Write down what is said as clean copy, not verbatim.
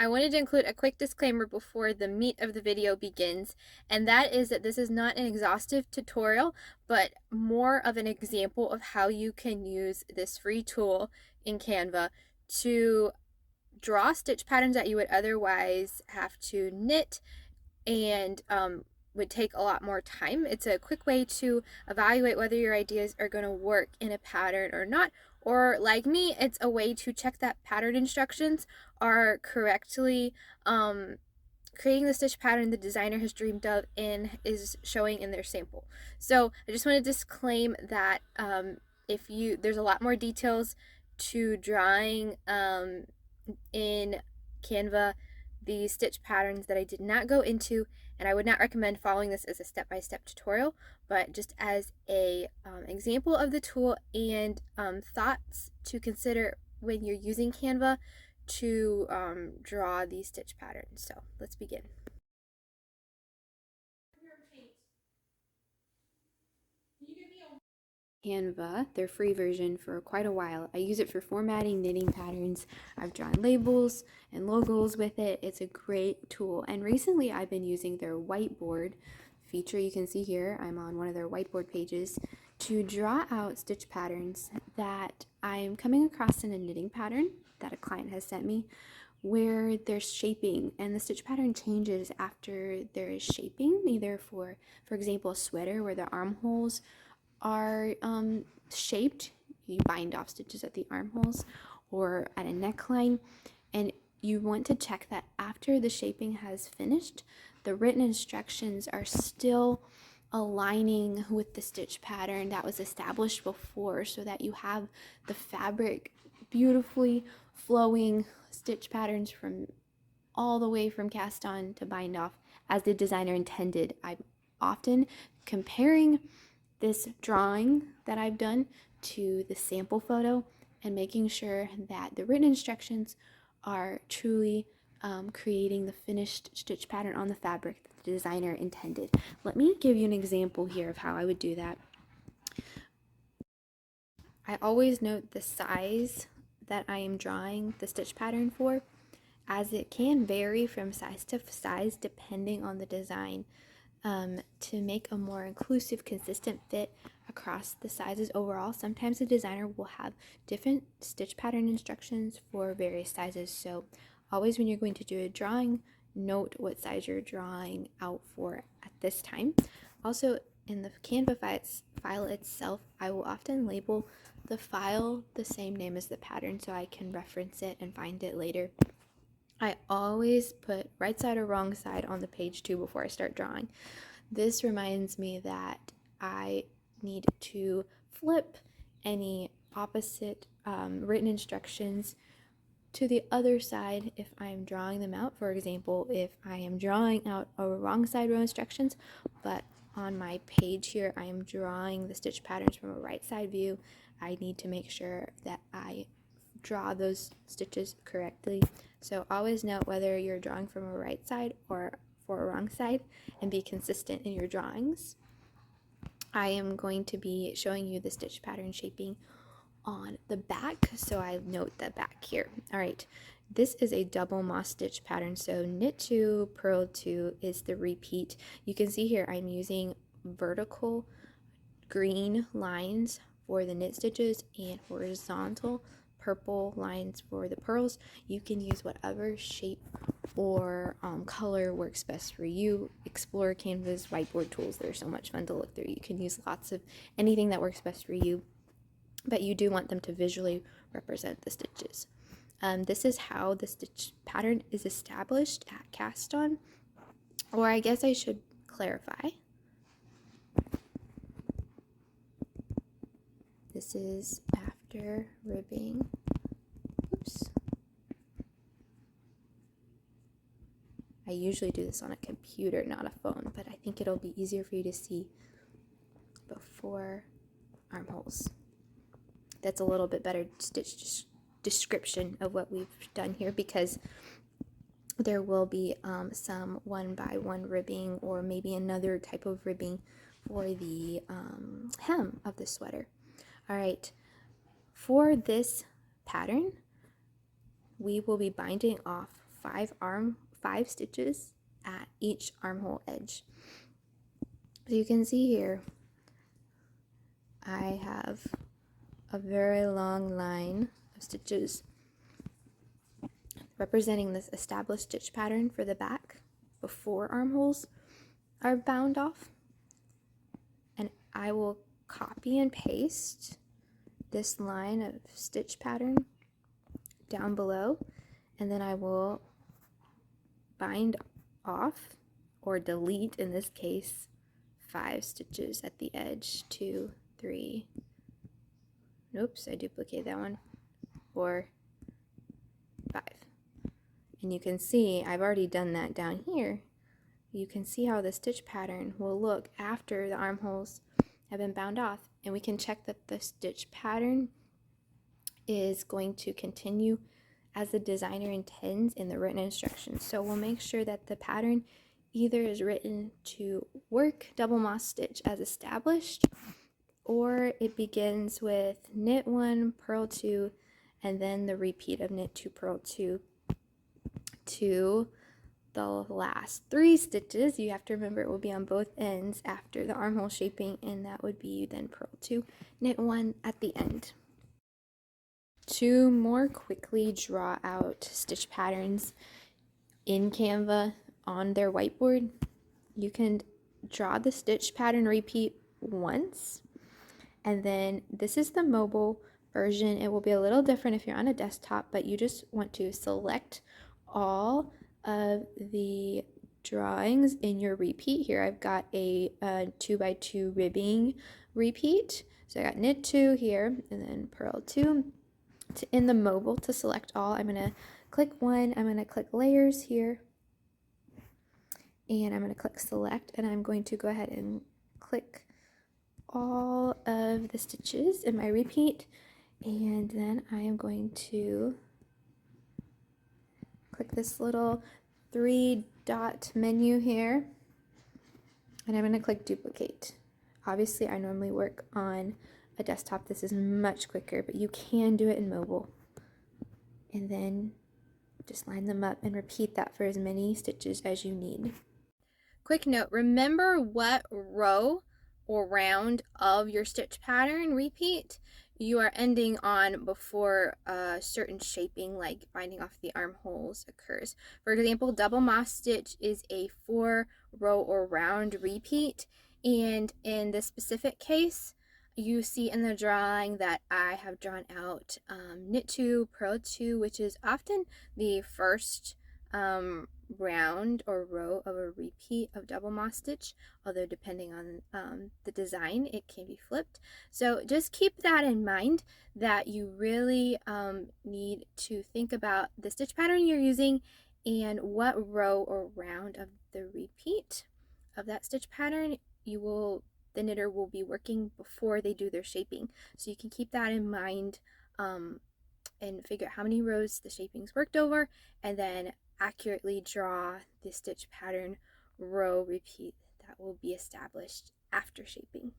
I wanted to include a quick disclaimer before the meat of the video begins, and that is that this is not an exhaustive tutorial, but more of an example of how you can use this free tool in Canva to draw stitch patterns that you would otherwise have to knit and would take a lot more time. It's a quick way to evaluate whether your ideas are going to work in a pattern or not. Or like me, it's a way to check that pattern instructions are correctly creating the stitch pattern the designer has dreamed of and is showing in their sample. So I just want to disclaim that there's a lot more details to drawing in Canva the stitch patterns that I did not go into, and I would not recommend following this as a step-by-step tutorial, but just as a example of the tool and thoughts to consider when you're using Canva to draw these stitch patterns. So let's begin. Canva, their free version, for quite a while. I use it for formatting knitting patterns. I've drawn labels and logos with it. It's a great tool. And recently I've been using their Whiteboard feature. You can see here I'm on one of their Whiteboard pages to draw out stitch patterns that I'm coming across in a knitting pattern that a client has sent me, where there's shaping and the stitch pattern changes after there is shaping, either for example, a sweater where the armholes are shaped. You bind off stitches at the armholes or at a neckline, and you want to check that after the shaping has finished, the written instructions are still aligning with the stitch pattern that was established before, so that you have the fabric beautifully flowing stitch patterns from all the way from cast on to bind off as the designer intended. I'm often comparing this drawing that I've done to the sample photo and making sure that the written instructions are truly creating the finished stitch pattern on the fabric that the designer intended. Let me give you an example here of how I would do that. I always note the size that I am drawing the stitch pattern for, as it can vary from size to size depending on the design. To make a more inclusive, consistent fit across the sizes overall, sometimes the designer will have different stitch pattern instructions for various sizes. So always when you're going to do a drawing, note what size you're drawing out for at this time. Also, in the Canva file itself, I will often label the file the same name as the pattern so I can reference it and find it later. I always put right side or wrong side on the page too before I start drawing. This reminds me that I need to flip any opposite written instructions to the other side if I'm drawing them out. For example, if I am drawing out a wrong side row instructions, but on my page here I am drawing the stitch patterns from a right side view, I need to make sure that I draw those stitches correctly. So always note whether you're drawing from a right side or for a wrong side, and be consistent in your drawings. I am going to be showing you the stitch pattern shaping on the back, so I note the back here. All right, this is a double moss stitch pattern, so knit 2, purl 2 is the repeat. You can see here I'm using vertical green lines for the knit stitches and horizontal purple lines for the purls. You can use whatever shape or color works best for you. Explore Canva's whiteboard tools. They're so much fun to look through. You can use lots of anything that works best for you, but you do want them to visually represent the stitches. This is how the stitch pattern is established at cast on, or I guess I should clarify. This is after ribbing. Oops. I usually do this on a computer, not a phone, but I think it'll be easier for you to see before armholes. That's a little bit better stitch description of what we've done here, because there will be some 1x1 ribbing or maybe another type of ribbing for the hem of the sweater. All right, for this pattern, we will be binding off five stitches at each armhole edge. So you can see here, I have a very long line of stitches representing this established stitch pattern for the back before armholes are bound off. And I will copy and paste this line of stitch pattern down below, and then I will bind off, or delete in this case, 5 stitches at the edge. 2, 3, oops, I duplicated that one, 4, 5. And you can see I've already done that down here. You can see how the stitch pattern will look after the armholes have been bound off, and we can check that the stitch pattern is going to continue as the designer intends in the written instructions. So we'll make sure that the pattern either is written to work double moss stitch as established, or it begins with knit 1, purl 2, and then the repeat of knit 2, purl 2 to the last 3 stitches. You have to remember it will be on both ends after the armhole shaping, and that would be then purl 2, knit 1 at the end. To more quickly draw out stitch patterns in Canva on their whiteboard, you can draw the stitch pattern repeat once, and then this is the mobile version. It will be a little different if you're on a desktop, but you just want to select all of the drawings in your repeat. Here I've got a 2x2 ribbing repeat, so I got knit 2 here, and then purl 2. In the mobile, to select all, I'm going to click 1, I'm going to click layers here, and I'm going to click select, and I'm going to go ahead and click all of the stitches in my repeat, and then I am going to click this little 3-dot menu here, and I'm going to click duplicate. Obviously I normally work on a desktop. This is much quicker, but you can do it in mobile. And then just line them up and repeat that for as many stitches as you need. Quick note, remember what row or round of your stitch pattern repeat you are ending on before a certain shaping, like binding off the armholes, occurs. For example, double moss stitch is a 4-row or round repeat, and in this specific case, you see in the drawing that I have drawn out knit 2, purl 2, which is often the first round or row of a repeat of double moss stitch, although depending on the design it can be flipped. So just keep that in mind, that you really need to think about the stitch pattern you're using and what row or round of the repeat of that stitch pattern the knitter will be working before they do their shaping. So you can keep that in mind and figure out how many rows the shaping's worked over, and then accurately draw the stitch pattern row repeat that will be established after shaping.